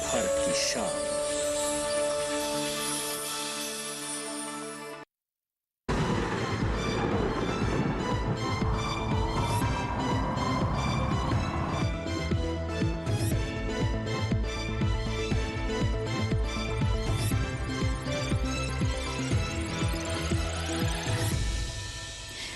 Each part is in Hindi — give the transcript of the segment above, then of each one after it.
भारत की शान।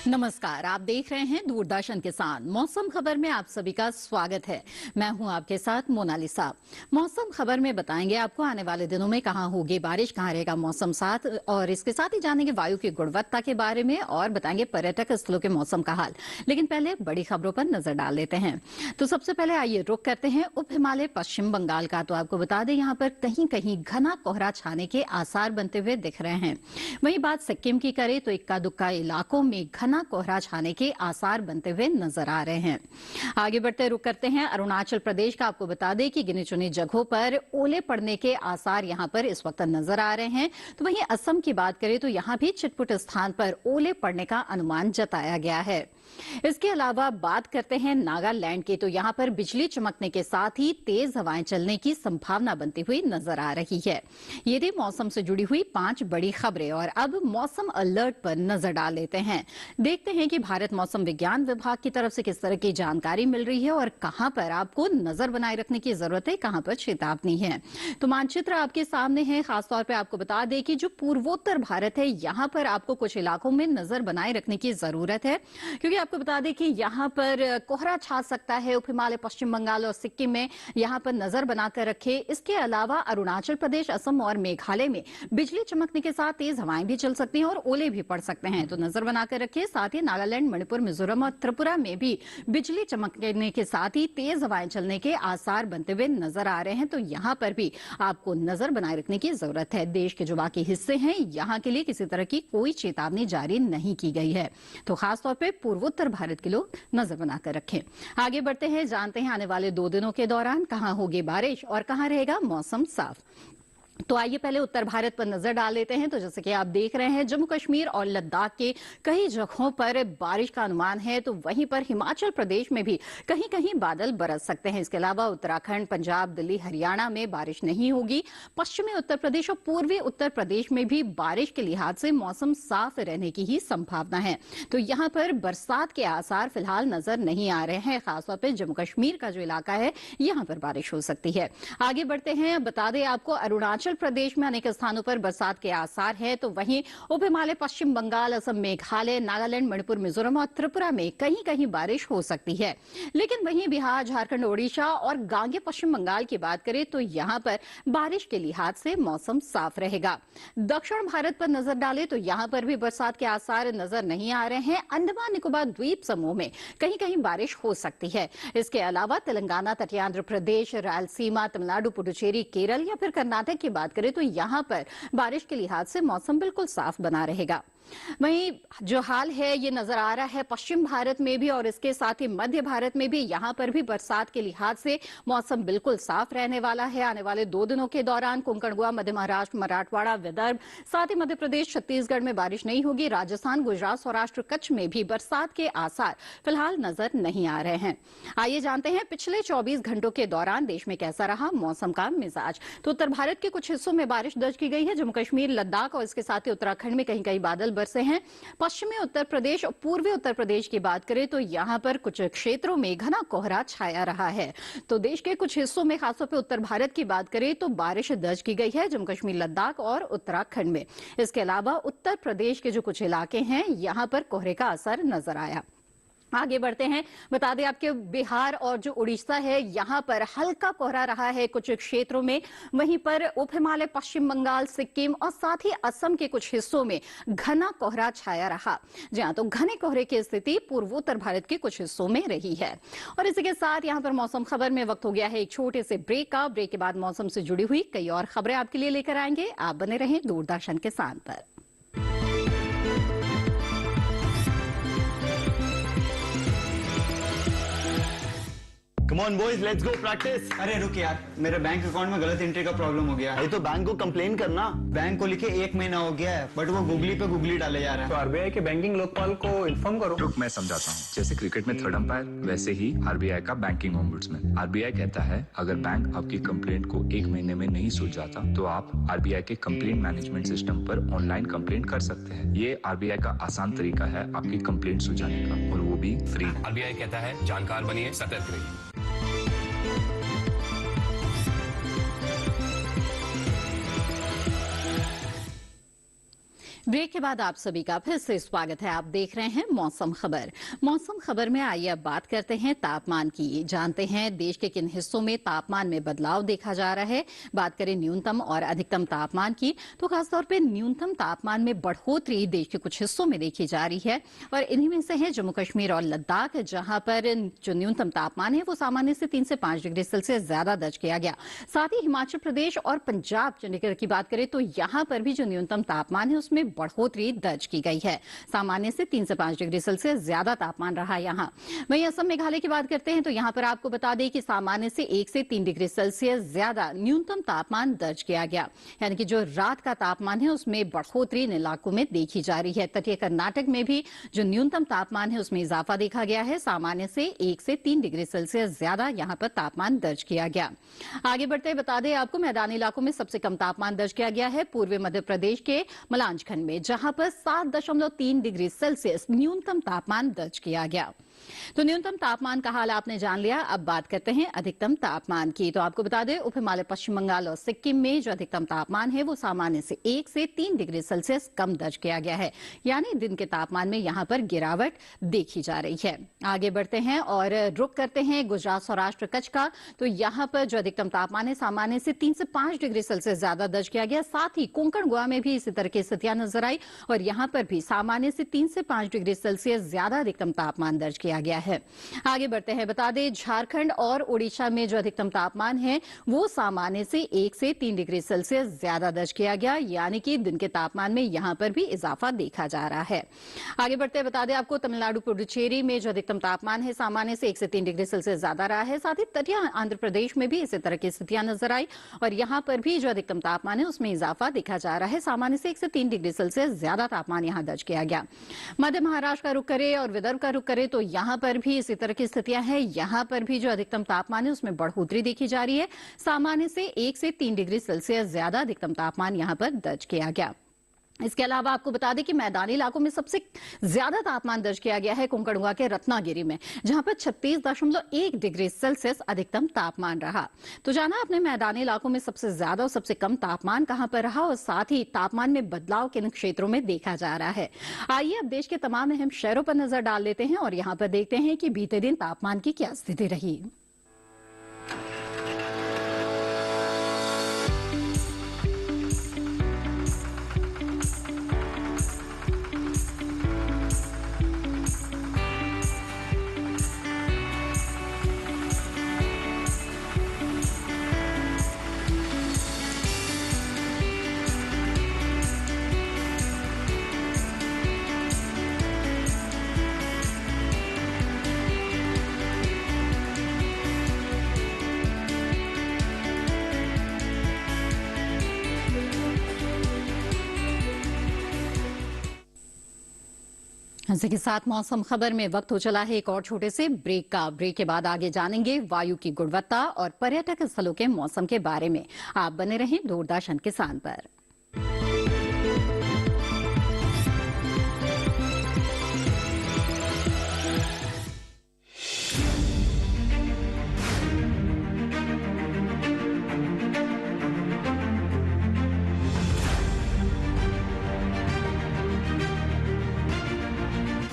नमस्कार, आप देख रहे हैं दूरदर्शन किसान। मौसम खबर में आप सभी का स्वागत है। मैं हूं आपके साथ मोनालिसा। मौसम खबर में बताएंगे आपको आने वाले दिनों में कहां होगी बारिश, कहां रहेगा मौसम साथ, और इसके साथ ही जानेंगे वायु की गुणवत्ता के बारे में और बताएंगे पर्यटक स्थलों के मौसम का हाल। लेकिन पहले बड़ी खबरों पर नजर डाल लेते हैं। तो सबसे पहले आइए रुख करते हैं उप हिमालय पश्चिम बंगाल का। तो आपको बता दें यहाँ पर कहीं कहीं घना कोहरा छाने के आसार बनते हुए दिख रहे हैं। वहीं बात सिक्किम की करें तो इक्का दुक्का इलाकों में घना कोहरा छाने के आसार बनते हुए नजर आ रहे हैं। आगे बढ़ते रुक करते हैं अरुणाचल प्रदेश का। आपको बता दें कि गिनी चुनी जगहों पर ओले पड़ने के आसार यहां पर इस वक्त नजर आ रहे हैं। तो वहीं असम की बात करें तो यहां भी छिटपुट स्थान पर ओले पड़ने का अनुमान जताया गया है। इसके अलावा बात करते हैं नागालैंड की। तो यहां पर बिजली चमकने के साथ ही तेज हवाएं चलने की संभावना बनती हुई नजर आ रही है। ये थी मौसम से जुड़ी हुई 5 बड़ी खबरें। और अब मौसम अलर्ट पर नजर डाल लेते हैं। देखते हैं कि भारत मौसम विज्ञान विभाग की तरफ से किस तरह की जानकारी मिल रही है और कहां पर आपको नजर बनाए रखने की जरूरत है, कहां पर चेतावनी है। तो मानचित्र आपके सामने है। खासतौर पर आपको बता दें कि जो पूर्वोत्तर भारत है यहां पर आपको कुछ इलाकों में नजर बनाए रखने की जरूरत है, क्योंकि आपको बता दें कि यहां पर कोहरा छा सकता है। उप हिमालय पश्चिम बंगाल और सिक्किम में यहां पर नजर बनाकर रखे। इसके अलावा अरुणाचल प्रदेश, असम और मेघालय में बिजली चमकने के साथ तेज हवाएं भी चल सकती हैं और ओले भी पड़ सकते हैं। तो नजर बनाकर रखिए। साथ ही नागालैंड, मणिपुर, मिजोरम और त्रिपुरा में भी बिजली चमकने के साथ ही तेज हवाएं चलने के आसार बनते हुए नजर आ रहे हैं। तो यहां पर भी आपको नजर बनाए रखने की जरूरत है। देश के जो बाकी हिस्से हैं यहां के लिए किसी तरह की कोई चेतावनी जारी नहीं की गई है। तो खासतौर पर पूर्वोत्तर भारत के लोग नजर बनाकर रखें। आगे बढ़ते हैं, जानते हैं आने वाले 2 दिनों के दौरान कहां होगी बारिश और कहां रहेगा मौसम साफ। तो आइए पहले उत्तर भारत पर नजर डाल लेते हैं। तो जैसे कि आप देख रहे हैं जम्मू कश्मीर और लद्दाख के कई जगहों पर बारिश का अनुमान है। तो वहीं पर हिमाचल प्रदेश में भी कहीं कहीं बादल बरस सकते हैं। इसके अलावा उत्तराखंड, पंजाब, दिल्ली, हरियाणा में बारिश नहीं होगी। पश्चिमी उत्तर प्रदेश और पूर्वी उत्तर प्रदेश में भी बारिश के लिहाज से मौसम साफ रहने की ही संभावना है। तो यहां पर बरसात के आसार फिलहाल नजर नहीं आ रहे हैं। खासतौर पर जम्मू कश्मीर का जो इलाका है यहां पर बारिश हो सकती है। आगे बढ़ते हैं, बता दें आपको अरुणाचल प्रदेश में अनेक स्थानों पर बरसात के आसार है। तो वहीं उप हिमालय पश्चिम बंगाल, असम, मेघालय, नागालैंड, मणिपुर, मिजोरम और त्रिपुरा में कहीं कहीं बारिश हो सकती है। लेकिन वहीं बिहार, झारखंड, ओडिशा और गांगे पश्चिम बंगाल की बात करें तो यहां पर बारिश के लिहाज से मौसम साफ रहेगा। दक्षिण भारत पर नजर डालें तो यहां पर भी बरसात के आसार नजर नहीं आ रहे हैं। अंडमान निकोबार द्वीप समूह में कहीं कहीं बारिश हो सकती है। इसके अलावा तेलंगाना, तटीय आंध्र प्रदेश, रायलसीमा, तमिलनाडु, पुडुचेरी, केरल या फिर कर्नाटक की बात करें तो यहां पर बारिश के लिहाज से मौसम बिल्कुल साफ बना रहेगा। वहीं जो हाल है ये नजर आ रहा है पश्चिम भारत में भी और इसके साथ ही मध्य भारत में भी। यहां पर भी बरसात के लिहाज से मौसम बिल्कुल साफ रहने वाला है। आने वाले 2 दिनों के दौरान कोंकण, गोवा, मध्य महाराष्ट्र, मराठवाड़ा, विदर्भ, साथ ही मध्य प्रदेश, छत्तीसगढ़ में बारिश नहीं होगी। राजस्थान, गुजरात, सौराष्ट्र, कच्छ में भी बरसात के आसार फिलहाल नजर नहीं आ रहे हैं। आइए जानते हैं पिछले 24 घंटों के दौरान देश में कैसा रहा मौसम का मिजाज। तो उत्तर भारत के कुछ हिस्सों में बारिश दर्ज की गई है। जम्मू कश्मीर, लद्दाख और इसके साथ ही उत्तराखंड में कहीं कहीं बादल बरसे हैं। पश्चिमी उत्तर प्रदेश और पूर्वी उत्तर प्रदेश की बात करें तो यहां पर कुछ क्षेत्रों में घना कोहरा छाया रहा है। तो देश के कुछ हिस्सों में, खासतौर पर उत्तर भारत की बात करें तो बारिश दर्ज की गई है जम्मू कश्मीर, लद्दाख और उत्तराखंड में। इसके अलावा उत्तर प्रदेश के जो कुछ इलाके हैं यहां पर कोहरे का असर नजर आया। आगे बढ़ते हैं, बता दें आपके बिहार और जो उड़ीसा है यहां पर हल्का कोहरा रहा है कुछ क्षेत्रों में। वहीं पर उप हिमालय पश्चिम बंगाल, सिक्किम और साथ ही असम के कुछ हिस्सों में घना कोहरा छाया रहा। जी हां, तो घने कोहरे की स्थिति पूर्वोत्तर भारत के कुछ हिस्सों में रही है। और इसी के साथ यहां पर मौसम खबर में वक्त हो गया है एक छोटे से ब्रेक का। ब्रेक के बाद मौसम से जुड़ी हुई कई और खबरें आपके लिए लेकर आएंगे। आप बने रहें दूरदर्शन किसान पर। Come on boys, let's go practice. अरे रुक यार, मेरे बैंक अकाउंट में गलत एंट्री का प्रॉब्लम हो गया है। ये तो बैंक को कंप्लेन करना। बैंक को लिखे 1 महीना हो गया है, बट वो गूगली पे गूगली डाले जा रहा है। तो आरबीआई के बैंकिंग लोकपाल को इन्फॉर्म करो। रुक, मैं समझाता हूँ। जैसे क्रिकेट में थर्ड अंपायर, वैसे ही आरबीआई का बैंकिंग ओम्बुड्समैन। आरबीआई कहता है अगर बैंक आपकी कंप्लेंट को 1 महीने में नहीं सुलझाता तो आप आरबीआई के कंप्लेंट मैनेजमेंट सिस्टम पर ऑनलाइन कंप्लेंट कर सकते हैं। ये आरबीआई का आसान तरीका है आपकी कंप्लेंट सुलझाने का, और वो भी फ्री। आरबीआई कहता है जानकार बनिए, सतर्क रहिए। ब्रेक के बाद आप सभी का फिर से स्वागत है। आप देख रहे हैं मौसम खबर। मौसम खबर में आइए अब बात करते हैं तापमान की। जानते हैं देश के किन हिस्सों में तापमान में बदलाव देखा जा रहा है। बात करें न्यूनतम और अधिकतम तापमान की, तो खासतौर पर न्यूनतम तापमान में बढ़ोतरी देश के कुछ हिस्सों में देखी जा रही है, और इन्हीं में से है जम्मू कश्मीर और लद्दाख, जहां पर जो न्यूनतम तापमान है वो सामान्य से 3 से 5 डिग्री सेल्सियस ज्यादा दर्ज किया गया। साथ ही हिमाचल प्रदेश और पंजाब चंडीगढ़ की बात करें तो यहां पर भी जो न्यूनतम तापमान है उसमें बढ़ोतरी दर्ज की गई है। सामान्य से 3 से 5 डिग्री सेल्सियस ज्यादा तापमान रहा यहां। वहीं असम मेघालय की बात करते हैं तो यहां पर आपको बता दें कि सामान्य से 1 से 3 डिग्री सेल्सियस ज्यादा न्यूनतम तापमान दर्ज किया गया, यानी कि जो रात का तापमान है उसमें बढ़ोतरी इन इलाकों में देखी जा रही है। तटीय कर्नाटक में भी जो न्यूनतम तापमान है उसमें इजाफा देखा गया है। सामान्य से 1 से 3 डिग्री सेल्सियस ज्यादा यहां पर तापमान दर्ज किया गया। आगे बढ़ते बता दें आपको मैदानी इलाकों में सबसे कम तापमान दर्ज किया गया है पूर्वी मध्य प्रदेश के मलांज खंड में, जहां पर 7.3 डिग्री सेल्सियस न्यूनतम तापमान दर्ज किया गया। तो न्यूनतम तापमान का हाल आपने जान लिया। अब बात करते हैं अधिकतम तापमान की। तो आपको बता दें उप हिमालय, पश्चिम बंगाल और सिक्किम में जो अधिकतम तापमान है वो सामान्य से 1 से 3 डिग्री सेल्सियस कम दर्ज किया गया है, यानी दिन के तापमान में यहां पर गिरावट देखी जा रही है। आगे बढ़ते हैं और रुक करते हैं गुजरात, सौराष्ट्र, कच्छ का। तो यहां पर जो अधिकतम तापमान है सामान्य से 3 से 5 डिग्री सेल्सियस ज्यादा दर्ज किया गया। साथ ही कोंकण, गोवा में भी इसी तरह की स्थितियां नजर आई, और यहां पर भी सामान्य से 3 से 5 डिग्री सेल्सियस ज्यादा अधिकतम तापमान दर्ज किया गया है। आगे बढ़ते हैं, बता दें झारखंड और ओडिशा में जो अधिकतम तापमान है वो सामान्य से 1 से 3 डिग्री सेल्सियस ज्यादा दर्ज किया गया, यानी कि दिन के तापमान में यहां पर भी इजाफा देखा जा रहा है। आगे बढ़ते बता दें आपको तमिलनाडु, पुडुचेरी में जो अधिकतम तापमान है सामान्य से 1 से 3 डिग्री सेल्सियस ज्यादा रहा है। साथ ही तटीय आंध्र प्रदेश में भी इसी तरह की स्थितियां नजर आई, और यहां पर भी जो अधिकतम तापमान है उसमें इजाफा देखा जा रहा है। सामान्य से 1 से 3 डिग्री सेल्सियस ज्यादा तापमान यहां दर्ज किया गया। मध्य महाराष्ट्र का रुख करे और विदर्भ का रुख करे तो यहां पर भी इसी तरह की स्थितियां हैं। यहां पर भी जो अधिकतम तापमान है उसमें बढ़ोतरी देखी जा रही है। सामान्य से 1 से 3 डिग्री सेल्सियस ज्यादा अधिकतम तापमान यहां पर दर्ज किया गया। इसके अलावा आपको बता दें कि मैदानी इलाकों में सबसे ज्यादा तापमान दर्ज किया गया है कोंकणगुआ के रत्नागिरी में, जहां पर 36.1 डिग्री सेल्सियस अधिकतम तापमान रहा। तो जाना अपने मैदानी इलाकों में सबसे ज्यादा और सबसे कम तापमान कहां पर रहा, और साथ ही तापमान में बदलाव किन क्षेत्रों में देखा जा रहा है। आइए अब देश के तमाम अहम शहरों पर नजर डाल लेते हैं और यहां पर देखते हैं कि बीते दिन तापमान की क्या स्थिति रही। इसी के साथ मौसम खबर में वक्त हो चला है एक और छोटे से ब्रेक का। ब्रेक के बाद आगे जानेंगे वायु की गुणवत्ता और पर्यटक स्थलों के मौसम के बारे में। आप बने रहें दूरदर्शन किसान पर।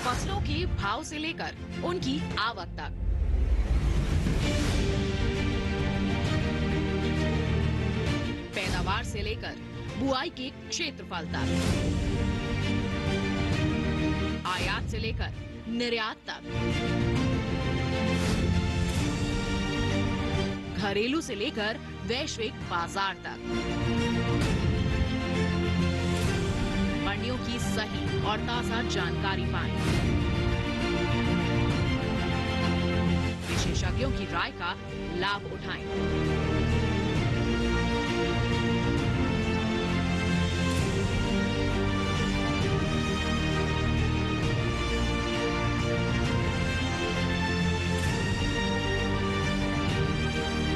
फसलों के भाव से लेकर उनकी आवक तक, पैदावार से लेकर बुआई के क्षेत्रफल तक, आयात से लेकर निर्यात तक, घरेलू से लेकर वैश्विक बाजार तक, मंडियों की सही और ताजा जानकारी पाएं। विशेषज्ञों की राय का लाभ उठाएं।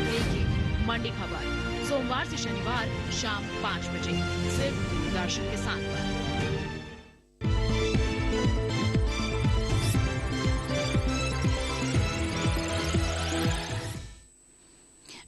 देखिए मंडी खबर सोमवार से शनिवार शाम 5 बजे सिर्फ दूरदर्शन किसान पर।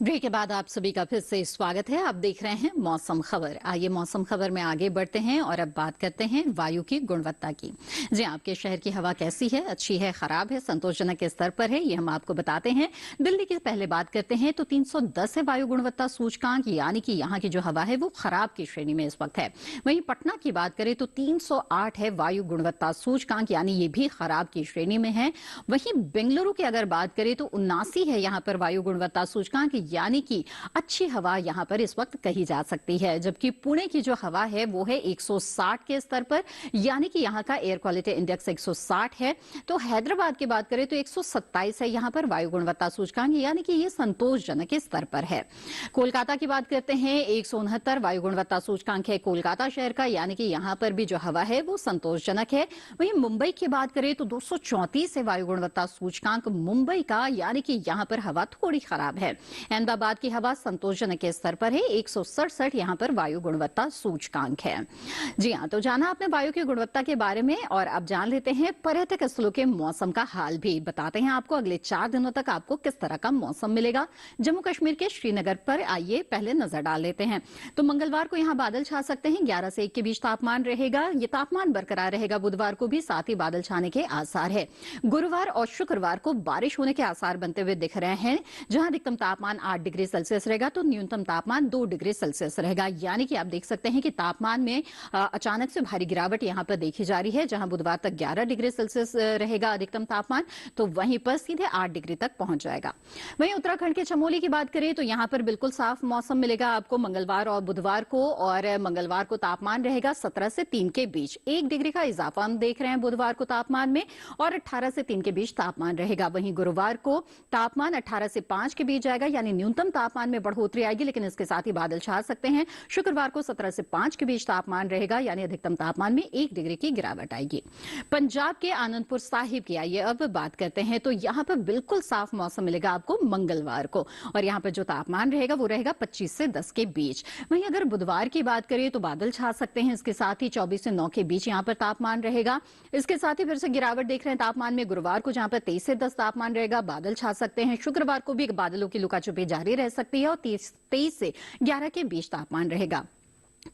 ब्रेक के बाद आप सभी का फिर से स्वागत है। आप देख रहे हैं मौसम खबर। आइए मौसम खबर में आगे बढ़ते हैं और अब बात करते हैं वायु की गुणवत्ता की। जी, आपके शहर की हवा कैसी है? अच्छी है, खराब है, संतोषजनक के स्तर पर है? ये हम आपको बताते हैं। दिल्ली की पहले बात करते हैं तो 310 है वायु गुणवत्ता सूचकांक, यानी कि यहाँ की जो हवा है वो खराब की श्रेणी में इस वक्त है। वहीं पटना की बात करें तो 308 है वायु गुणवत्ता सूचकांक, यानी ये भी खराब की श्रेणी में है। वहीं बेंगलुरु की अगर बात करें तो 79 है यहाँ पर वायु गुणवत्ता सूचकांक, यानी कि अच्छी हवा यहां पर इस वक्त कही जा सकती है। जबकि पुणे की जो हवा है वो है 160 के स्तर पर, यानी कि यहां का एयर क्वालिटी इंडेक्स 160 है। तो हैदराबाद की बात करें तो 127 है यहां पर वायु गुणवत्ता सूचकांक, यानी कि ये संतोषजनक के स्तर पर है। कोलकाता की बात करते हैं, 169 वायु गुणवत्ता सूचकांक है कोलकाता शहर का, यानी कि यहां पर भी जो हवा है वो संतोषजनक है। वहीं मुंबई की बात करें तो 234 है वायु गुणवत्ता सूचकांक मुंबई का, यानी कि यहां पर हवा थोड़ी खराब है। अहमदाबाद की हवा संतोषजनक के स्तर पर है, 167 यहां पर वायु गुणवत्ता सूचकांक है। जी हां, तो जाना आपने वायु की गुणवत्ता के बारे में, और अब जान लेते हैं पर्यटक स्थलों के मौसम का हाल भी। बताते हैं आपको अगले 4 दिनों तक आपको किस तरह का मौसम मिलेगा। जम्मू कश्मीर के श्रीनगर पर आइए पहले नजर डाल लेते हैं। तो मंगलवार को यहां बादल छा सकते हैं, 11 से 1 के बीच तापमान रहेगा। ये तापमान बरकरार रहेगा बुधवार को भी, साथ ही बादल छाने के आसार है। गुरुवार और शुक्रवार को बारिश होने के आसार बनते हुए दिख रहे हैं, जहां अधिकतम तापमान 8 डिग्री सेल्सियस रहेगा तो न्यूनतम तापमान 2 डिग्री सेल्सियस रहेगा। यानी कि आप देख सकते हैं कि तापमान में अचानक से भारी गिरावट यहां पर देखी जा रही है। जहां बुधवार तक 11 डिग्री सेल्सियस रहेगा अधिकतम तापमान, तो वहीं पर सीधे 8 डिग्री तक पहुंच जाएगा। वहीं उत्तराखंड के चमोली की बात करें तो यहां पर बिल्कुल साफ मौसम मिलेगा आपको मंगलवार और बुधवार को। और मंगलवार को तापमान रहेगा 17 से 3 के बीच, 1 डिग्री का इजाफा हम देख रहे हैं बुधवार को तापमान में, और 18 से 3 के बीच तापमान रहेगा। वहीं गुरुवार को तापमान 18 से 5 के बीच जाएगा, यानी न्यूनतम तापमान में बढ़ोतरी आएगी, लेकिन इसके साथ ही बादल छा सकते हैं। शुक्रवार को 17 से 5 के बीच तापमान रहेगा, यानी अधिकतम तापमान में 1 डिग्री की गिरावट आएगी। पंजाब के आनंदपुर साहिब की आइए अब बात करते हैं। तो यहां पर बिल्कुल साफ मौसम मिलेगा आपको मंगलवार को, और यहां पर जो तापमान रहेगा वो रहेगा 25 से 10 के बीच। वहीं अगर बुधवार की बात करें तो बादल छा सकते हैं, इसके साथ ही 24 से 9 के बीच यहां पर तापमान रहेगा। इसके साथ ही फिर से गिरावट देख रहे हैं तापमान में गुरुवार को, जहां पर 23 से 10 तापमान रहेगा, बादल छा सकते हैं। शुक्रवार को भी बादलों की लुकाछुपी जारी रह सकती है और 23 से 11 के बीच तापमान रहेगा।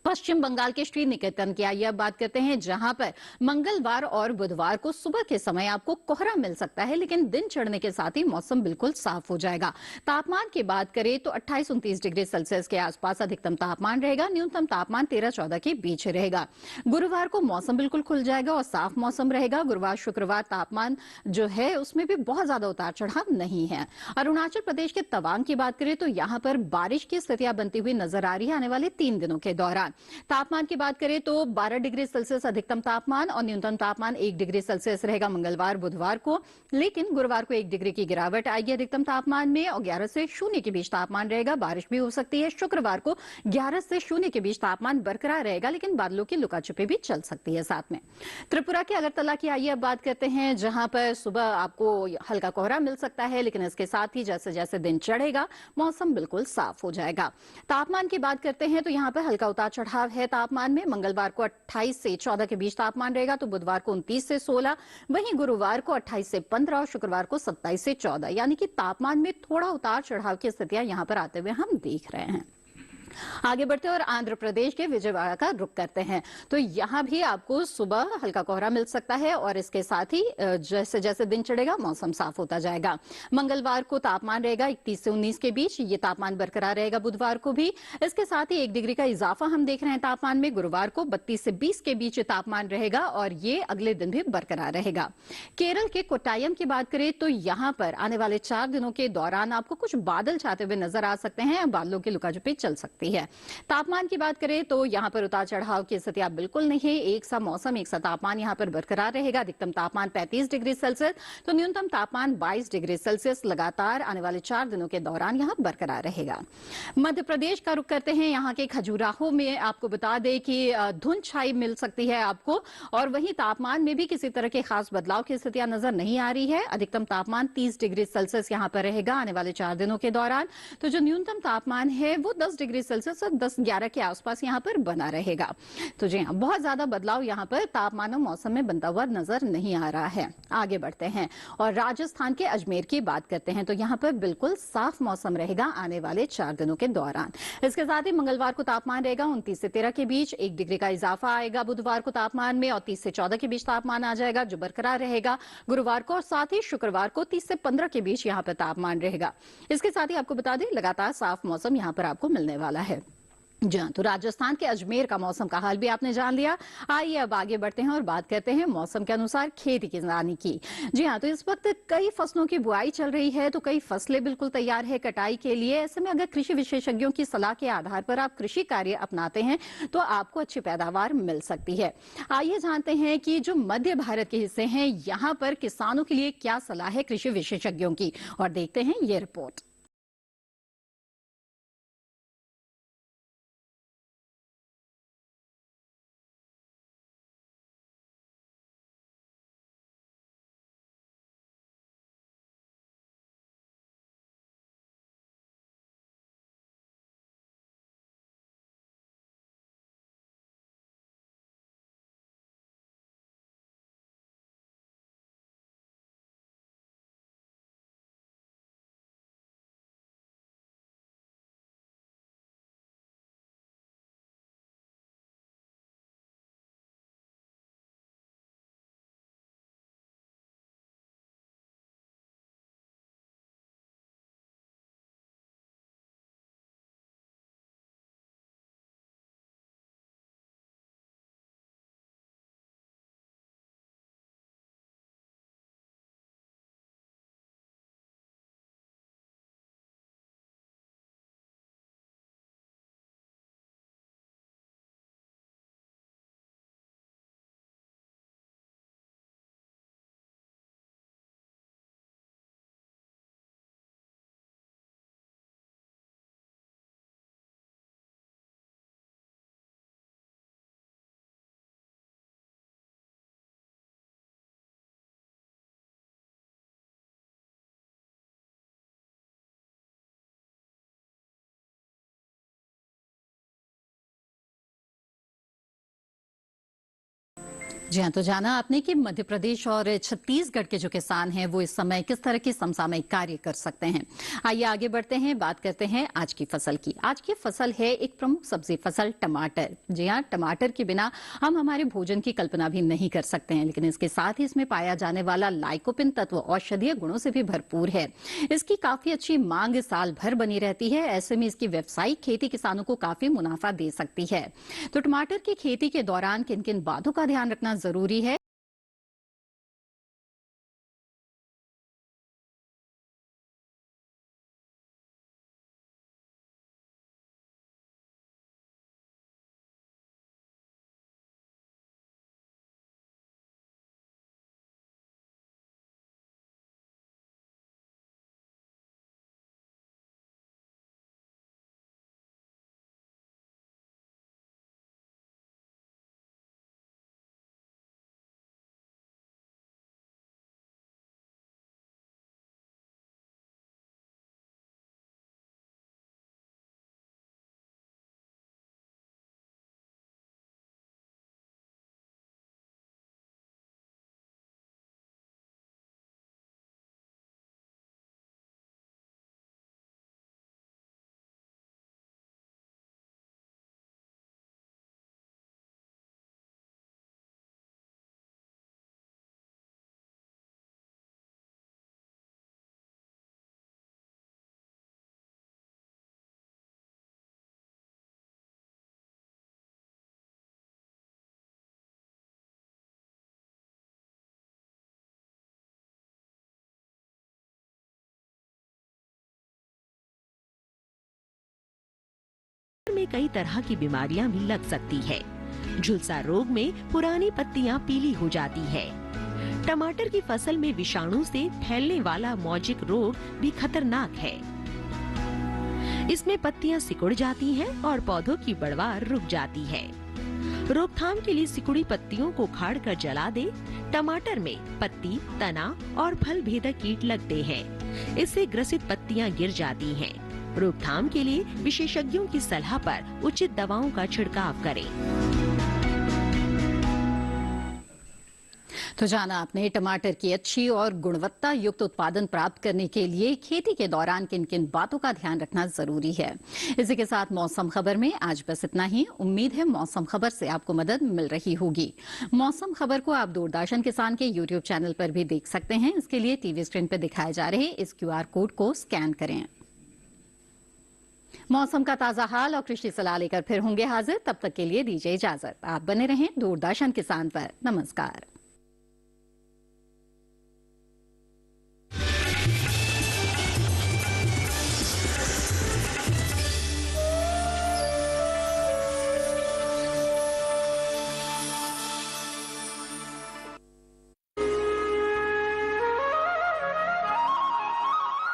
पश्चिम बंगाल के श्रीनिकेतन की आइए अब बात करते हैं, जहां पर मंगलवार और बुधवार को सुबह के समय आपको कोहरा मिल सकता है, लेकिन दिन चढ़ने के साथ ही मौसम बिल्कुल साफ हो जाएगा। तापमान की बात करें तो 28-29 डिग्री सेल्सियस के आसपास अधिकतम तापमान रहेगा, न्यूनतम तापमान 13-14 के बीच रहेगा। गुरुवार को मौसम बिल्कुल खुल जाएगा और साफ मौसम रहेगा। गुरुवार शुक्रवार तापमान जो है उसमें भी बहुत ज्यादा उतार चढ़ाव नहीं है। अरुणाचल प्रदेश के तवांग की बात करें तो यहां पर बारिश की स्थितियां बनती हुई नजर आ रही है आने वाले 3 दिनों के दौरान। तापमान की बात करें तो 12 डिग्री सेल्सियस अधिकतम तापमान और न्यूनतम तापमान 1 डिग्री सेल्सियस रहेगा मंगलवार बुधवार को, लेकिन गुरुवार को 1 डिग्री की गिरावट आएगी अधिकतम तापमान में और 11 से 0 के बीच तापमान रहेगा। बारिश भी हो सकती है। शुक्रवार को 11 से 0 के बीच तापमान बरकरार रहेगा, लेकिन बादलों की लुकाछुपी भी चल सकती है साथ में। त्रिपुरा के अगरतला की आइए अब बात करते हैं, जहां पर सुबह आपको हल्का कोहरा मिल सकता है, लेकिन इसके साथ ही जैसे जैसे दिन चढ़ेगा मौसम बिल्कुल साफ हो जाएगा। तापमान की बात करते हैं तो यहाँ पर हल्का उतार चढ़ाव है तापमान में। मंगलवार को 28 से 14 के बीच तापमान रहेगा, तो बुधवार को 29 से 16, वहीं गुरुवार को 28 से 15 और शुक्रवार को 27 से 14, यानी कि तापमान में थोड़ा उतार चढ़ाव की स्थितियां यहां पर आते हुए हम देख रहे हैं। आगे बढ़ते और आंध्र प्रदेश के विजयवाड़ा का रुख करते हैं। तो यहां भी आपको सुबह हल्का कोहरा मिल सकता है और इसके साथ ही जैसे जैसे दिन चढ़ेगा मौसम साफ होता जाएगा। मंगलवार को तापमान रहेगा 31 से 19 के बीच, ये तापमान बरकरार रहेगा बुधवार को भी। इसके साथ ही 1 डिग्री का इजाफा हम देख रहे हैं तापमान में। गुरुवार को 32 से 20 के बीच तापमान रहेगा और ये अगले दिन भी बरकरार रहेगा। केरल के कोट्टायम की बात करें तो यहां पर आने वाले 4 दिनों के दौरान आपको कुछ बादल छाते हुए नजर आ सकते हैं, बादलों की लुकाछुपी चल सकती है। सकती है। तापमान की बात करें तो यहाँ पर उतार चढ़ाव की स्थितियां बिल्कुल नहीं है। एक सा मौसम, एक सा तापमान यहाँ पर बरकरार रहेगा। अधिकतम तापमान 35 डिग्री सेल्सियस तो न्यूनतम तापमान 22 डिग्री सेल्सियस लगातार आने वाले 4 दिनों के दौरान यहाँ बरकरार रहेगा। मध्य प्रदेश का रुख करते हैं। यहाँ के खजुराहो में आपको बता दें कि धुंध छाई मिल सकती है आपको, और वहीं तापमान में भी किसी तरह के खास बदलाव की स्थितियां नजर नहीं आ रही है। अधिकतम तापमान 30 डिग्री सेल्सियस यहाँ पर रहेगा आने वाले 4 दिनों के दौरान। तो जो न्यूनतम तापमान है वो 10 डिग्री सेल्सियस और 10-11 के आसपास यहाँ पर बना रहेगा। तो जी हाँ, बहुत ज्यादा बदलाव यहाँ पर तापमान और मौसम में बनता हुआ नजर नहीं आ रहा है। आगे बढ़ते हैं और राजस्थान के अजमेर की बात करते हैं। तो यहाँ पर बिल्कुल साफ मौसम रहेगा आने वाले 4 दिनों के दौरान। इसके साथ ही मंगलवार को तापमान रहेगा 29 से 13 के बीच, 1 डिग्री का इजाफा आएगा बुधवार को तापमान में, और 30 से 14 के बीच तापमान आ जाएगा जो बरकरार रहेगा गुरुवार को, और साथ ही शुक्रवार को 30 से 15 के बीच यहाँ पर तापमान रहेगा। इसके साथ ही आपको बता दें लगातार साफ मौसम यहाँ पर आपको मिलने वाला है। जी हाँ, तो राजस्थान के अजमेर का मौसम का हाल भी आपने जान लिया। आइए अब आगे बढ़ते हैं और बात करते हैं मौसम के अनुसार खेती किसानी की। जी हाँ, तो इस वक्त कई फसलों की बुआई चल रही है, तो कई फसलें बिल्कुल तैयार है कटाई के लिए। ऐसे में अगर कृषि विशेषज्ञों की सलाह के आधार पर आप कृषि कार्य अपनाते हैं तो आपको अच्छी पैदावार मिल सकती है। आइए जानते हैं कि जो मध्य भारत के हिस्से हैं यहाँ पर किसानों के लिए क्या सलाह है कृषि विशेषज्ञों की, और देखते हैं ये रिपोर्ट। जी हाँ, तो जाना आपने कि मध्य प्रदेश और छत्तीसगढ़ के जो किसान हैं वो इस समय किस तरह के समसामयिक कार्य कर सकते हैं। आइए आगे बढ़ते हैं, बात करते हैं आज की फसल की। आज की फसल है एक प्रमुख सब्जी फसल टमाटर। जी हाँ, टमाटर के बिना हम हमारे भोजन की कल्पना भी नहीं कर सकते हैं, लेकिन इसके साथ ही इसमें पाया जाने वाला लाइकोपिन तत्व औषधीय गुणों से भी भरपूर है। इसकी काफी अच्छी मांग साल भर बनी रहती है। ऐसे में इसकी व्यावसायिक खेती किसानों को काफी मुनाफा दे सकती है। तो टमाटर की खेती के दौरान किन किन बातों का ध्यान रखना जरूरी है, में कई तरह की बीमारियां भी लग सकती है। झुलसा रोग में पुरानी पत्तियां पीली हो जाती है। टमाटर की फसल में विषाणु से फैलने वाला मौजिक रोग भी खतरनाक है। इसमें पत्तियां सिकुड़ जाती हैं और पौधों की बढ़वार रुक जाती है। रोकथाम के लिए सिकुड़ी पत्तियों को उखाड़कर जला दे। टमाटर में पत्ती, तना और फल भेदक कीट लगते हैं। इससे ग्रसित पत्तियां गिर जाती हैं। रोकथाम के लिए विशेषज्ञों की सलाह पर उचित दवाओं का छिड़काव करें। तो जाना आपने टमाटर की अच्छी और गुणवत्ता युक्त उत्पादन प्राप्त करने के लिए खेती के दौरान किन किन बातों का ध्यान रखना जरूरी है। इसी के साथ मौसम खबर में आज बस इतना ही। उम्मीद है मौसम खबर से आपको मदद मिल रही होगी। मौसम खबर को आप दूरदर्शन किसान के YouTube चैनल पर भी देख सकते हैं। इसके लिए टीवी स्क्रीन पर दिखाए जा रहे इस QR कोड को स्कैन करें। मौसम का ताजा हाल और कृषि सलाह लेकर फिर होंगे हाजिर। तब तक के लिए दीजिए इजाजत। आप बने रहें दूरदर्शन किसान पर। नमस्कार।